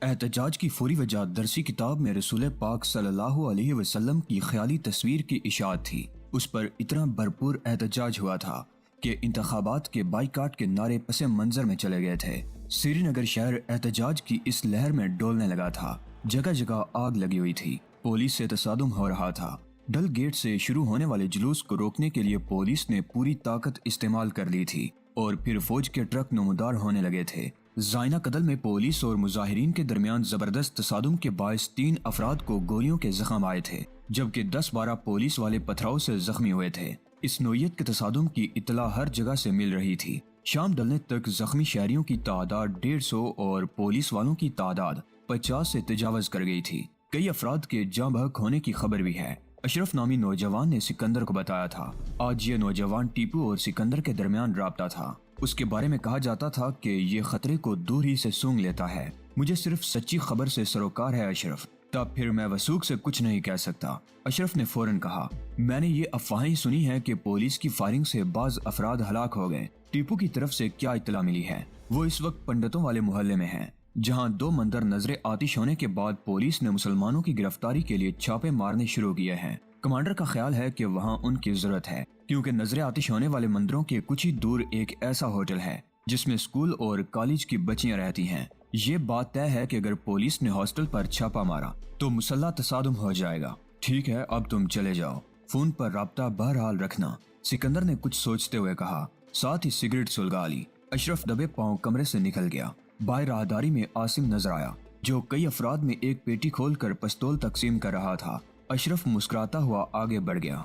احتجاج کی فوری وجہ درسی کتاب میں رسول پاک صلی اللہ علیہ وسلم کی خیالی تصویر کی اشاعت تھی۔ اس پر اتنا بھرپور احتجاج ہوا تھا کہ انتخابات کے بائیکاٹ کے نعرے پس منظر میں چلے گئے تھے۔ سری نگر شہر احتجاج کی اس لہر میں ڈولنے لگا تھا۔ جگہ جگہ آگ لگی ہوئی تھی، پولیس سے تصادم ہو رہا تھا۔ ڈل گیٹ سے شروع ہونے والے جلوس کو روکنے کے لیے پولیس نے پوری طاقت استعمال کر لی تھی اور پھر فوج کے ٹرک نمودار ہونے لگے تھے۔ زائنہ قدل میں پولیس اور مظاہرین کے درمیان زبردست تصادم کے باعث 3 افراد کو گولیوں کے زخم آئے تھے، جبکہ 10-12 پولیس والے پتھراؤ سے زخمی ہوئے تھے۔ اس نوعیت کے تصادم کی اطلاع ہر جگہ سے مل رہی تھی۔ شام ڈلنے تک زخمی شہریوں کی تعداد 150 اور پولیس والوں کی تعداد 50 سے تجاوز کر گئی تھی۔ کئی افراد کے جاں بحق ہونے کی خبر بھی ہے۔ اشرف نامی نوجوان نے سکندر کو بتایا تھا۔ آج یہ نوجوان ٹیپو اور سکندر کے درمیان رابطہ تھا۔ اس کے بارے میں کہا جاتا تھا کہ یہ خطرے کو دور ہی سے سونگ لیتا ہے۔ مجھے صرف سچی خبر سے سروکار ہے اشرف، تب پھر میں وثوق سے کچھ نہیں کہہ سکتا۔ اشرف نے فوراً کہا، میں نے یہ افواہیں سنی ہے کہ پولیس کی فائرنگ سے بعض افراد ہلاک ہو گئے۔ ٹیپو کی طرف سے کیا اطلاع ملی ہے؟ وہ اس وقت پنڈتوں والے محلے میں ہیں، جہاں 2 منظر نظر آتش ہونے کے بعد پولیس نے مسلمانوں کی گرفتاری کے لیے چھاپے مارنے شروع کیے ہیں۔ کمانڈر کا خیال ہے کہ وہاں ان کی ضرورت ہے، کیونکہ نظر آتش ہونے والے مندروں کے کچھ ہی دور ایک ایسا ہوٹل ہے جس میں اسکول اور کالج کی بچیاں رہتی ہیں۔ یہ بات طے ہے کہ اگر پولیس نے ہاسٹل پر چھاپا مارا تو مسلح تصادم ہو جائے گا۔ ٹھیک ہے، اب تم چلے جاؤ، فون پر رابطہ بہرحال رکھنا، سکندر نے کچھ سوچتے ہوئے کہا، ساتھ ہی سگریٹ سلگا لی۔ اشرف دبے پاؤں کمرے سے نکل گیا۔ باہر راہداری میں عاصم نظر آیا، جو کئی افراد میں ایک پیٹی کھول کر پستول تقسیم کر رہا تھا۔ اشرف مسکراتا ہوا آگے بڑھ گیا۔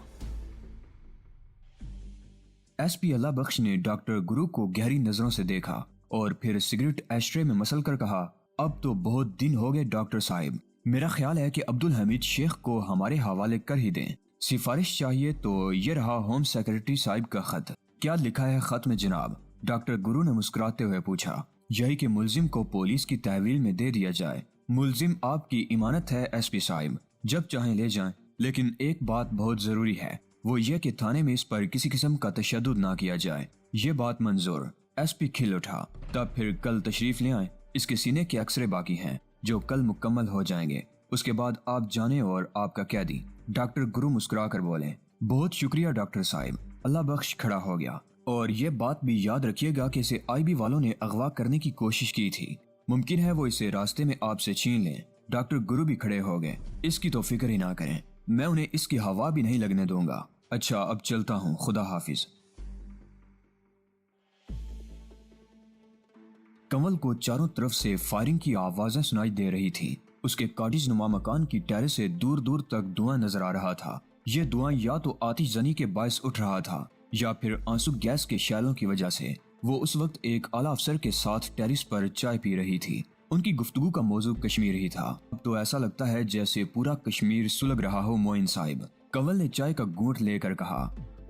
ایس پی اللہ بخش نے ڈاکٹر گرو کو گہری نظروں سے دیکھا اور پھر سگریٹ ایشٹرے میں مسل کر کہا، اب تو بہت دن ہو گئے ڈاکٹر صاحب، میرا خیال ہے کہ عبدالحمید شیخ کو ہمارے حوالے کر ہی دیں۔ سفارش چاہیے تو یہ رہا ہوم سیکرٹری صاحب کا خط۔ کیا لکھا ہے خط میں جناب؟ ڈاکٹر گرو نے مسکراتے ہوئے پوچھا۔ یہی کہ ملزم کو پولیس کی تحویل میں دے دیا جائے۔ ملزم آپ کی امانت ہے ایس پی صاحب، جب چاہیں لے جائیں، لیکن ایک بات بہت ضروری ہے، وہ یہ کہ تھانے میں اس پر کسی قسم کا تشدد نہ کیا جائے۔ یہ بات منظور؟ ایس پی کھل اٹھا۔ تب پھر کل تشریف لے آئیں، اس کے سینے کے ایکسرے باقی ہیں جو کل مکمل ہو جائیں گے، اس کے بعد آپ جانیں اور آپ کا قیدی۔ ڈاکٹر گرو مسکرا کر بولے، بہت شکریہ ڈاکٹر صاحب۔ اللہ بخش کھڑا ہو گیا، اور یہ بات بھی یاد رکھیے گا کہ اسے آئی بی والوں نے اغوا کرنے کی کوشش کی تھی، ممکن ہے وہ اسے راستے میں آپ سے چھین لیں۔ ڈاکٹر گرو بھی کھڑے ہو گئے، اس کی تو فکر ہی نہ کریں، میں انہیں اس کی ہوا بھی نہیں لگنے دوں گا۔ اچھا اب چلتا ہوں، خدا حافظ۔ کنول کو چاروں طرف سے فائرنگ کی آوازیں سنائی دے رہی تھی۔ اس کے کاٹیج نما مکان کی ٹیرس سے دور دور تک دھواں نظر آ رہا تھا۔ یہ دھواں یا تو آتش زنی کے باعث اٹھ رہا تھا یا پھر آنسو گیس کے شعلوں کی وجہ سے۔ وہ اس وقت ایک اعلیٰ افسر کے ساتھ ٹیرس پر چائے پی رہی تھی۔ ان کی گفتگو کا موضوع کشمیر ہی تھا۔ اب تو ایسا لگتا ہے جیسے پورا کشمیر سلگ رہا ہو معین صاحب۔ کنول نے چائے کا گھونٹ لے کر کہا،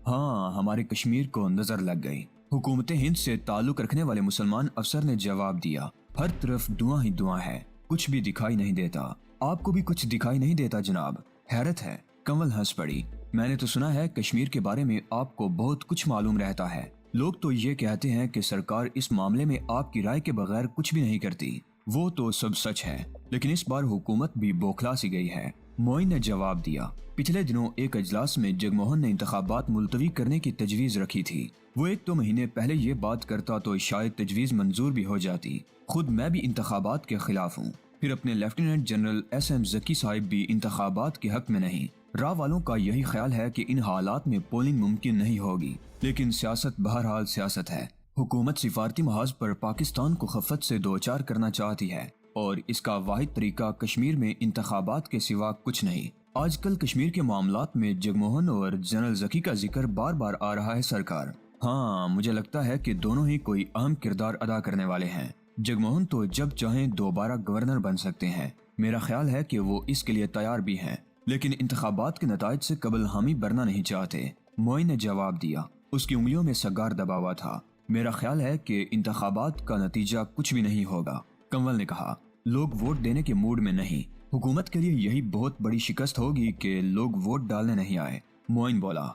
ہاں ہمارے کشمیر کو نظر لگ گئی۔ حکومت ہند سے تعلق رکھنے والے مسلمان افسر نے جواب دیا، ہر طرف دھواں ہی دھواں ہے، کچھ بھی دکھائی نہیں دیتا۔ آپ کو بھی کچھ دکھائی نہیں دیتا جناب؟ حیرت ہے۔ کنول ہنس پڑی، میں نے تو سنا ہے کشمیر کے بارے میں آپ کو بہت کچھ معلوم رہتا ہے۔ لوگ تو یہ کہتے ہیں کہ سرکار اس معاملے میں آپ کی رائے کے بغیر کچھ بھی نہیں کرتی۔ وہ تو سب سچ ہے، لیکن اس بار حکومت بھی بوکھلا سی گئی ہے۔ معین نے جواب دیا، پچھلے دنوں ایک اجلاس میں جگموہن نے انتخابات ملتوی کرنے کی تجویز رکھی تھی۔ وہ 1-2 مہینے پہلے یہ بات کرتا تو شاید تجویز منظور بھی ہو جاتی۔ خود میں بھی انتخابات کے خلاف ہوں، پھر اپنے لیفٹیننٹ جنرل ایس ایم ذکی صاحب بھی انتخابات کے حق میں نہیں۔ راہ والوں کا یہی خیال ہے کہ ان حالات میں پولنگ ممکن نہیں ہوگی، لیکن سیاست بہرحال سیاست ہے۔ حکومت سفارتی محاذ پر پاکستان کو خفت سے دوچار کرنا چاہتی ہے، اور اس کا واحد طریقہ کشمیر میں انتخابات کے سوا کچھ نہیں۔ آج کل کشمیر کے معاملات میں جگموہن اور جنرل ذکی کا ذکر بار بار آ رہا ہے سرکار۔ ہاں مجھے لگتا ہے کہ دونوں ہی کوئی اہم کردار ادا کرنے والے ہیں۔ جگموہن تو جب چاہیں دوبارہ گورنر بن سکتے ہیں، میرا خیال ہے کہ وہ اس کے لیے تیار بھی ہیں، لیکن انتخابات کے نتائج سے قبل حامی بننا نہیں چاہتے۔ معین نے جواب دیا، اس کی انگلیوں میں سگار دبا ہوا تھا، میرا خیال ہے کہ انتخابات کا نتیجہ کچھ بھی نہیں ہوگا۔ کنول نے کہا، لوگ ووٹ دینے کے موڈ میں نہیں، حکومت کے لیے یہی بہت بڑی شکست ہوگی کہ لوگ ووٹ ڈالنے نہیں آئے۔ معین بولا،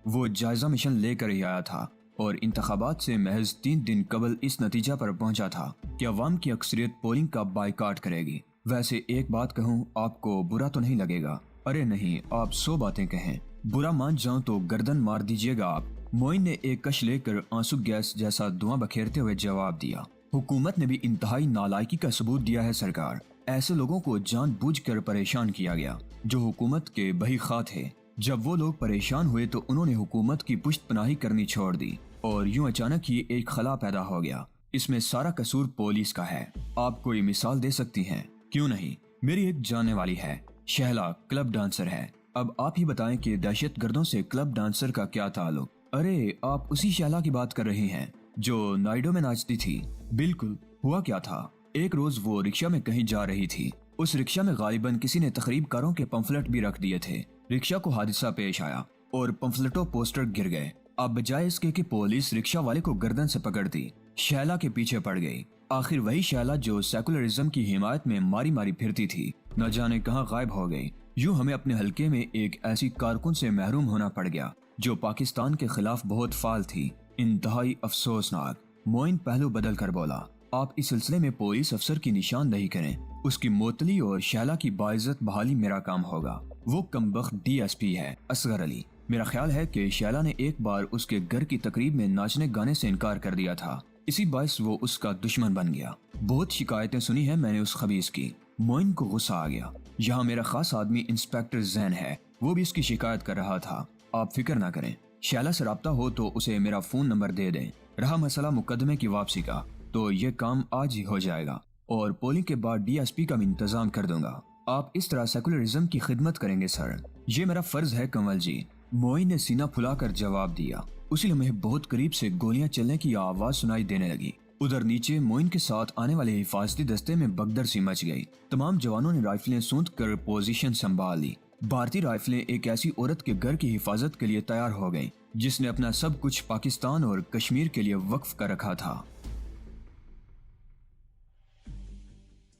وہ جائزہ مشن لے کر ہی آیا تھا اور انتخابات سے محض 3 دن قبل اس نتیجہ پر پہنچا تھا کہ عوام کی اکثریت پولنگ کا بائیکاٹ کرے گی۔ ویسے ایک بات کہوں، آپ کو برا تو نہیں لگے گا؟ ارے نہیں، آپ 100 باتیں کہیں، برا مان جاؤں تو گردن مار دیجیے گا آپ۔ معین نے ایک کش لے کر آنسو گیس جیسا دھواں بکھیرتے ہوئے جواب دیا۔ حکومت نے بھی انتہائی نالائکی کا ثبوت دیا ہے سرکار۔ ایسے لوگوں کو جان بوجھ کر پریشان کیا گیا جو حکومت کے بہی خواہ تھے۔ جب وہ لوگ پریشان ہوئے تو انہوں نے حکومت کی پشت پناہی کرنی چھوڑ دی اور یوں اچانک ہی ایک خلا پیدا ہو گیا۔ اس میں سارا قصور پولیس کا ہے۔ آپ کوئی مثال دے سکتی ہیں؟ کیوں نہیں، میری ایک جاننے والی ہے، شہلا کلب ڈانسر ہے۔ اب آپ ہی بتائیں کہ دہشت گردوں سے کلب ڈانسر کا کیا تعلق؟ ارے آپ اسی شہلا کی بات کر رہی ہیں جو نائڈو میں ناچتی تھی؟ بالکل۔ ہوا کیا تھا، ایک روز وہ رکشہ میں کہیں جا رہی تھی۔ اس رکشہ میں غالباً کسی نے تقریب کاروں کے پمفلٹ بھی رکھ دیے تھے۔ رکشہ کو حادثہ پیش آیا اور پمفلٹوں پوسٹر گر گئے۔ اب بجائے اس کے کہ پولیس رکشہ والے کو گردن سے پکڑتی، شہلا کے پیچھے پڑ گئی۔ آخر وہی شہلا جو سیکولرزم کی حمایت میں ماری ماری پھرتی تھی نہ جانے کہاں غائب ہو گئی۔ یوں ہمیں اپنے حلقے میں ایک ایسی کارکن سے محروم ہونا پڑ گیا جو پاکستان کے خلاف بہت فعال تھی۔ انتہائی افسوسناک۔ معین پہلو بدل کر بولا، آپ اس سلسلے میں پولیس افسر کی نشاندہی کریں، اس کی معطلی اور شہلا کی باعزت بحالی میرا کام ہوگا۔ وہ کمبخت ڈی ایس پی ہے اصغر علی۔ میرا خیال ہے کہ شہلا نے ایک بار اس کے گھر کی تقریب میں ناچنے گانے سے انکار کر دیا تھا، اسی باعث وہ اس کا دشمن بن گیا۔ بہت شکایتیں سنی ہیں میں نے اس خبیث کی۔ معین کو غصہ آ گیا۔ یہاں میرا خاص آدمی انسپیکٹر زین ہے، وہ بھی اس کی شکایت کر رہا تھا۔ آپ فکر نہ کریں، شہلا سے رابطہ ہو تو اسے میرا فون نمبر دے دیں۔ رہا مسئلہ مقدمے کی واپسی کا تو یہ کام آج ہی ہو جائے گا اور پولنگ کے بعد ڈی ایس پی کا بھی انتظام کر دوں گا۔ آپ اس طرح سیکولرزم کی خدمت کریں گے سر؟ یہ میرا فرض ہے کنول جی، معین نے سینہ پھلا کر جواب دیا۔ اسی لمحے بہت قریب سے گولیاں چلنے کی آواز سنائی دینے لگی۔ ادھر نیچے معین کے ساتھ آنے والے حفاظتی دستے میں بگدر سی مچ گئی۔ تمام جوانوں نے رائفلیں سونت کر پوزیشن سنبھال لی۔ بھارتی رائفلیں ایک ایسی عورت کے گھر کی حفاظت کے لیے تیار ہو گئیں جس نے اپنا سب کچھ پاکستان اور کشمیر کے لیے وقف کر رکھا تھا۔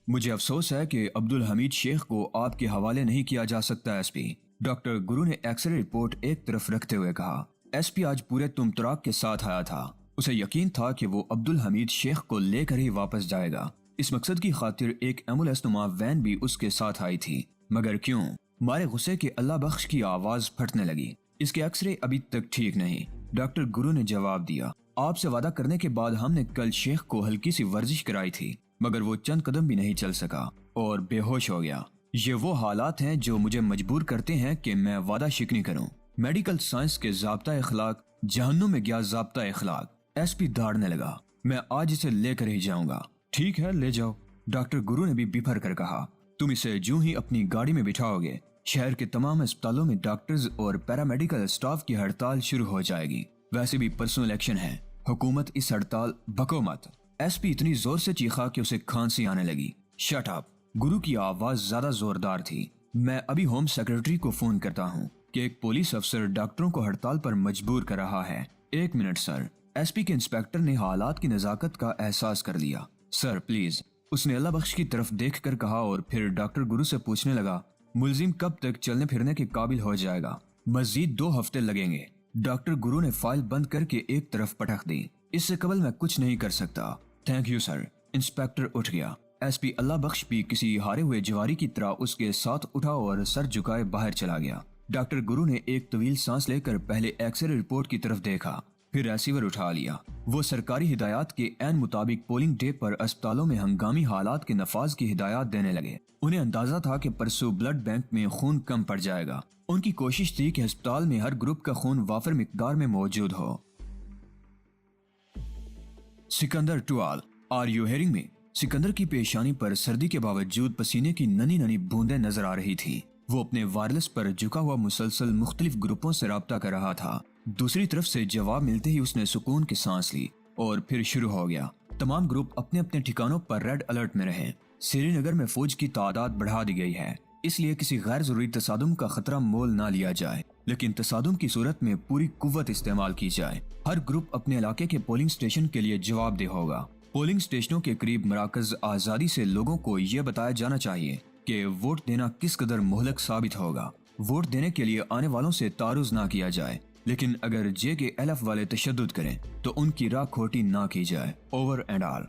مجھے افسوس ہے کہ عبدالحمید شیخ کو آپ کے حوالے نہیں کیا جا سکتا ایس پی، ڈاکٹر گرو نے ایکس رے رپورٹ ایک طرف رکھتے ہوئے کہا۔ ایس پی آج پورے تمطراق کے ساتھ آیا تھا۔ اسے یقین تھا کہ وہ عبدالحمید شیخ کو لے کر ہی واپس جائے گا۔ اس مقصد کی خاطر ایک ایمبولینس نما وین بھی اس کے ساتھ آئی تھی، مگر کیوں؟ مارے غصے کے اللہ بخش کی آواز پھٹنے لگی۔ اس کے ایکس رے ابھی تک ٹھیک نہیں، ڈاکٹر گرو نے جواب دیا۔ آپ سے وعدہ کرنے کے بعد ہم نے کل شیخ کو ہلکی سی ورزش کرائی تھی، مگر وہ چند قدم بھی نہیں چل سکا اور بے ہوش ہو گیا۔ یہ وہ حالات ہیں جو مجھے مجبور کرتے ہیں کہ میں وعدہ شکنی کروں۔ میڈیکل سائنس کے ضابطہ اخلاق، جہنم میں گیا ضابطہ اخلاق۔ ایس پی دھاڑنے لگا، میں آج اسے لے کر ہی جاؤں گا۔ ٹھیک ہے، لے جاؤ، ڈاکٹر گرو نے بھی بپھر کر کہا۔ تم اسے جوں ہی اپنی گاڑی میں بٹھاؤ گے، شہر کے تمام اسپتالوں میں ڈاکٹرز اور پیرامیڈیکل اسٹاف کی ہڑتال شروع ہو جائے گی۔ ویسے بھی پرسوں الیکشن ہے، حکومت اس ہڑتال بکو مت۔ ایس پی اتنی زور سے چیخا کہ اسے کھانسی آنے لگی۔ شٹ اپ، گرو کی آواز زیادہ زوردار تھی۔ میں ابھی ہوم سیکرٹری کو فون کرتا ہوں کہ ایک پولیس افسر ڈاکٹروں کو ہڑتال پر مجبور کر رہا ہے۔ ایک منٹ سر۔ ایس پی کے انسپیکٹر نے حالات کی نزاکت کا احساس کر لیا۔ سر پلیز، اس نے اللہ بخش کی طرف دیکھ کر کہا اور پھر ڈاکٹر گرو سے پوچھنے لگا، ملزم کب تک چلنے پھرنے کے قابل ہو جائے گا؟ مزید 2 ہفتے لگیں گے۔ ڈاکٹر گرو نے فائل بند کر کے ایک طرف پٹخ دی۔ اس سے قبل میں کچھ نہیں کر سکتا۔ Thank you sir. انسپیکٹر اٹھ گیا۔ ایس پی اللہ بخش بھی کسی ہارے ہوئے جواری کی طرح اس کے ساتھ اٹھا اور سر جھکائے باہر چلا گیا۔ ڈاکٹر گرو نے ایک طویل سانس لے کر پہلے ایکس رے رپورٹ کی طرف دیکھا، پھر ریسیور اٹھا لیا۔ وہ سرکاری ہدایات کے عین مطابق پولنگ ڈے پر اسپتالوں میں ہنگامی حالات کے نفاذ کی ہدایات دینے لگے۔ انہیں اندازہ تھا کہ پرسوں بلڈ بینک میں خون کم پڑ جائے گا۔ ان کی کوشش تھی کہ ہسپتال میں ہر گروپ کا خون وافر مقدار میں موجود ہو۔ سکندر ٹوال، آر یو ہیئرنگ می؟ سکندر کی پیشانی پر سردی کے باوجود پسینے کی ننھی ننھی بوندیں نظر آ رہی تھی۔ وہ اپنے وائرلیس پر جھکا ہوا مسلسل مختلف گروپوں سے رابطہ کر رہا تھا۔ دوسری طرف سے جواب ملتے ہی اس نے سکون کی سانس لی اور پھر شروع ہو گیا۔ تمام گروپ اپنے اپنے ٹھکانوں پر ریڈ الرٹ میں رہیں۔ سری نگر میں فوج کی تعداد بڑھا دی گئی ہے، اس لیے کسی غیر ضروری تصادم کا خطرہ مول نہ لیا جائے، لیکن تصادم کی صورت میں پوری قوت استعمال کی جائے۔ ہر گروپ اپنے علاقے کے پولنگ سٹیشن کے لیے جواب دہ ہوگا۔ پولنگ سٹیشنوں کے قریب مراکز آزادی سے لوگوں کو یہ بتایا جانا چاہیے کہ ووٹ دینا کس قدر مہلک ثابت ہوگا۔ ووٹ دینے کے لیے آنے والوں سے تعارض نہ کیا جائے۔ لیکن اگر جے کے الف والے تشدد کریں تو ان کی راہ کھوٹی نہ کی جائے. Over and all.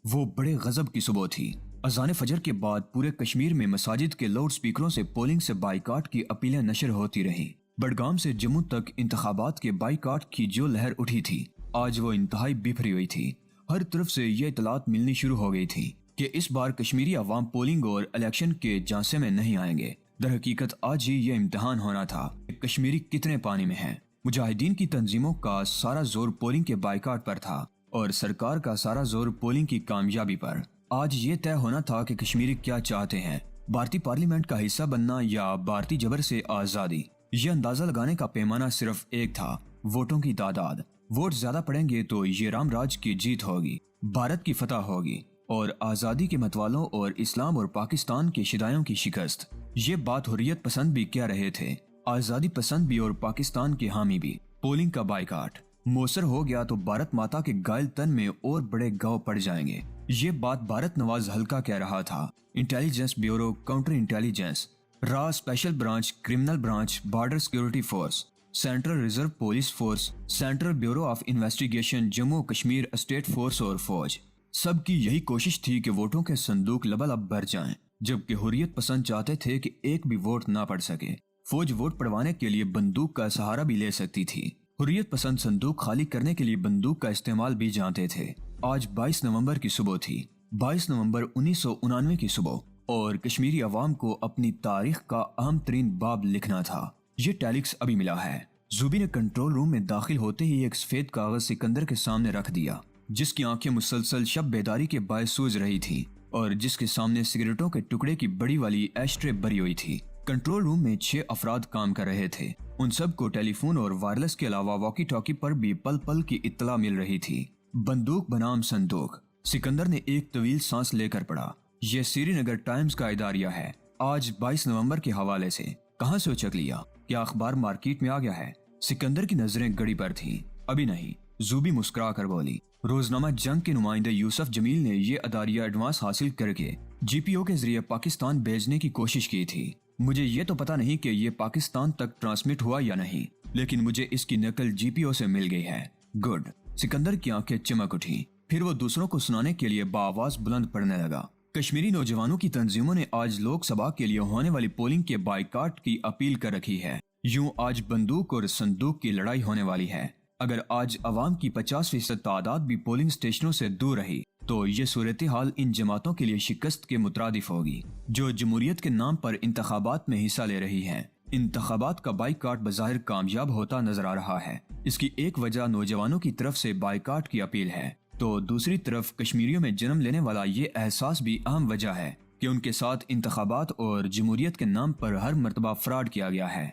وہ بڑے غضب کی صبح تھی. اذان فجر کے بعد پورے کشمیر میں مساجد کے لاؤڈ سپیکروں سے پولنگ سے بائیکاٹ کی اپیلیں نشر ہوتی رہیں. بڈگام سے جموں تک انتخابات کے بائیکاٹ کی جو لہر اٹھی تھی آج وہ انتہائی بکھری ہوئی تھی. ہر طرف سے یہ اطلاعات ملنی شروع ہو گئی تھی کہ اس بار کشمیری عوام پولنگ اور الیکشن کے جانسے میں نہیں آئیں گے. در حقیقت آج ہی یہ امتحان ہونا تھا کہ کشمیری کتنے پانی میں ہیں. مجاہدین کی تنظیموں کا سارا زور پولنگ کے بائیکاٹ پر تھا اور سرکار کا سارا زور پولنگ کی کامیابی پر. آج یہ طے ہونا تھا کہ کشمیری کیا چاہتے ہیں، بھارتی پارلیمنٹ کا حصہ بننا یا بھارتی جبر سے آزادی. یہ اندازہ لگانے کا پیمانہ صرف ایک تھا، ووٹوں کی تعداد. ووٹ زیادہ پڑیں گے تو یہ رام راج کی جیت ہوگی، بھارت کی فتح ہوگی اور آزادی کے متوالوں اور اسلام اور پاکستان کے شدائیوں کی شکست. یہ بات حریت پسند بھی کہہ رہے تھے، آزادی پسند بھی اور پاکستان کے حامی بھی. پولنگ کا بائیکاٹ موثر ہو گیا تو بھارت ماتا کے گائل تن میں اور بڑے گاؤں پڑ جائیں گے. یہ بات بھارت نواز حلقہ کہہ رہا تھا. انٹیلیجنس بیورو، کاؤنٹر انٹیلیجنس، را special branch, criminal branch, border security force, central reserve police force, central bureau of investigation, Jammu Kashmir state force اور فوج. سب کی یہی کوشش تھی کہ ووٹوں کے صندوق لبالب بھر جائیں، جبکہ حریت پسند چاہتے تھے کہ ایک بھی ووٹ نہ پڑ سکے. فوج ووٹ پڑوانے کے لیے بندوق کا سہارا بھی لے سکتی تھی. حریت پسند صندوق خالی کرنے کے لیے بندوق کا استعمال بھی جانتے تھے. آج 22 نومبر کی صبح تھی، 22 نومبر 1999 کی صبح، اور کشمیری عوام کو اپنی تاریخ کا اہم ترین باب لکھنا تھا. یہ ٹیلکس ابھی ملا ہے. زوبی نے کنٹرول روم میں داخل ہوتے ہی ایک سفید کاغذ سکندر کے سامنے رکھ دیا، جس کی آنکھیں مسلسل شب بیداری کے باعث سوز رہی تھی اور جس کے سامنے سگریٹوں کے ٹکڑے کی بڑی والی ایش ٹرے بری ہوئی تھی. کنٹرول روم میں 6 افراد کام کر رہے تھے. ان سب کو ٹیلی فون اور وائرلیس کے علاوہ واکی ٹاکی پر بھی پل پل کی اطلاع مل رہی تھی. بندوق بنام صندوق. سکندر نے ایک طویل سانس لے کر پڑھا. یہ سری نگر ٹائمز کا اداریہ ہے. آج 22 نومبر کے حوالے سے. کہاں سے اچک لیا؟ کیا اخبار مارکیٹ میں آ گیا ہے؟ سکندر کی نظریں گڑی پر تھیں. ابھی نہیں. زوبی مسکرا کر بولی. روزنامہ جنگ کے نمائندے یوسف جمیل نے یہ اداریہ ایڈوانس حاصل کر کے جی پی او کے ذریعے پاکستان بھیجنے کی کوشش کی تھی. مجھے یہ تو پتا نہیں کہ یہ پاکستان تک ٹرانسمٹ ہوا یا نہیں، لیکن مجھے اس کی نقل جی پی او سے مل گئی ہے. گڈ. سکندر کی آنکھیں چمک اٹھی. پھر وہ دوسروں کو سنانے کے لیے بآواز بلند پڑھنے لگا. کشمیری نوجوانوں کی تنظیموں نے آج لوک سبھا کے لیے ہونے والی پولنگ کے بائیکاٹ کی اپیل کر رکھی ہے. یوں آج بندوق اور صندوق کی لڑائی ہونے والی ہے. اگر آج عوام کی 50% تعداد بھی پولنگ اسٹیشنوں سے دور رہی تو یہ صورتحال ان جماعتوں کے لیے شکست کے مترادف ہوگی جو جمہوریت کے نام پر انتخابات میں حصہ لے رہی ہیں. انتخابات کا بائیکاٹ بظاہر کامیاب ہوتا نظر آ رہا ہے. اس کی ایک وجہ نوجوانوں کی طرف سے بائیکاٹ کی اپیل ہے تو دوسری طرف کشمیریوں میں جنم لینے والا یہ احساس بھی اہم وجہ ہے کہ ان کے ساتھ انتخابات اور جمہوریت کے نام پر ہر مرتبہ فراڈ کیا گیا ہے.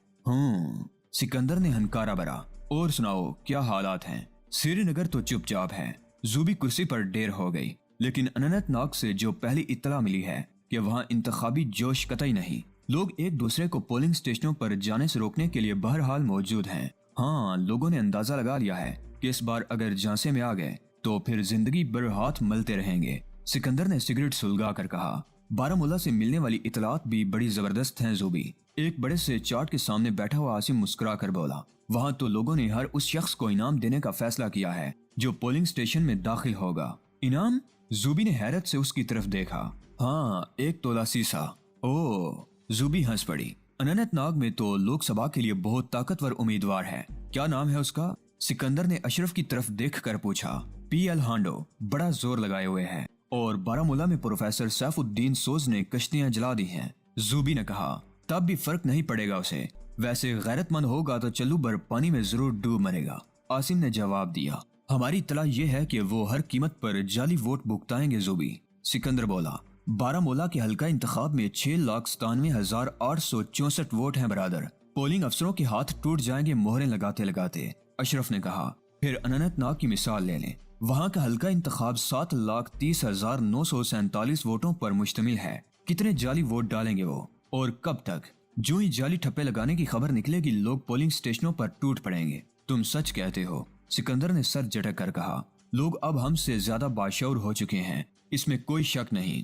سکندر نے ہنکارا بھرا. اور سناؤ کیا حالات ہیں؟ سری نگر تو چپ چاپ ہے. زوبی کرسی پر ڈیر ہو گئی. لیکن اننت ناگ سے جو پہلی اطلاع ملی ہے کہ وہاں انتخابی جوش قطعی نہیں. لوگ ایک دوسرے کو پولنگ اسٹیشنوں پر جانے سے روکنے کے لیے بہرحال موجود ہیں. ہاں، لوگوں نے اندازہ لگا لیا ہے کہ اس بار اگر جانسے میں آ گئے تو پھر زندگی بھر ہاتھ ملتے رہیں گے. سکندر نے سگریٹ سلگا کر کہا. بارامولہ سے ملنے والی اطلاعات بھی بڑی زبردست ہیں زوبی. ایک بڑے سے چارٹ کے سامنے بیٹھا ہوا عاصم مسکرا کر بولا. وہاں تو لوگوں نے ہر اس شخص کو انعام دینے کا فیصلہ کیا ہے جو پولنگ اسٹیشن میں داخل ہوگا. انعام؟ زوبی نے حیرت سے اس کی طرف دیکھا. ہاں، 1 تولہ سیسا. اوہ! زوبی ہنس پڑی. اننت ناگ میں تو لوک سبھا کے لیے بہت طاقتور امیدوار ہے. کیا نام ہے اس کا؟ سکندر نے اشرف کی طرف دیکھ کر پوچھا. P L Handoo. بڑا زور لگائے ہوئے ہے. اور بارامولہ میں پروفیسر سیف الدین سوز نے کشتیاں جلا دی ہیں. زوبی نے کہا. تب بھی فرق نہیں پڑے گا اسے. ویسے غیرت مند ہوگا تو چلو بھر پانی میں ضرور ڈوب مرے گا. عاصم نے جواب دیا. ہماری اطلاع یہ ہے کہ وہ ہر قیمت پر جعلی ووٹ بھگتائیں گے زوبی. سکندر بولا. بارامولہ کے حلقہ انتخاب میں 6,97,864 ووٹ ہیں برادر. پولنگ افسروں کے ہاتھ ٹوٹ جائیں گے مہریں لگاتے لگاتے. اشرف نے کہا. پھر اننت ناگ کی مثال لے لیں. وہاں کا حلقہ انتخاب 7,30,947 ووٹوں پر مشتمل ہے. کتنے جعلی ووٹ ڈالیں گے وہ؟ اور کب تک؟ جو ہی جعلی ٹھپے لگانے کی خبر نکلے گی لوگ پولنگ اسٹیشنوں پر ٹوٹ پڑیں گے. تم سچ کہتے ہو. سکندر نے سر جھٹک کر کہا. لوگ اب ہم سے زیادہ باشعور ہو چکے ہیں، اس میں کوئی شک نہیں.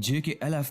JKLF,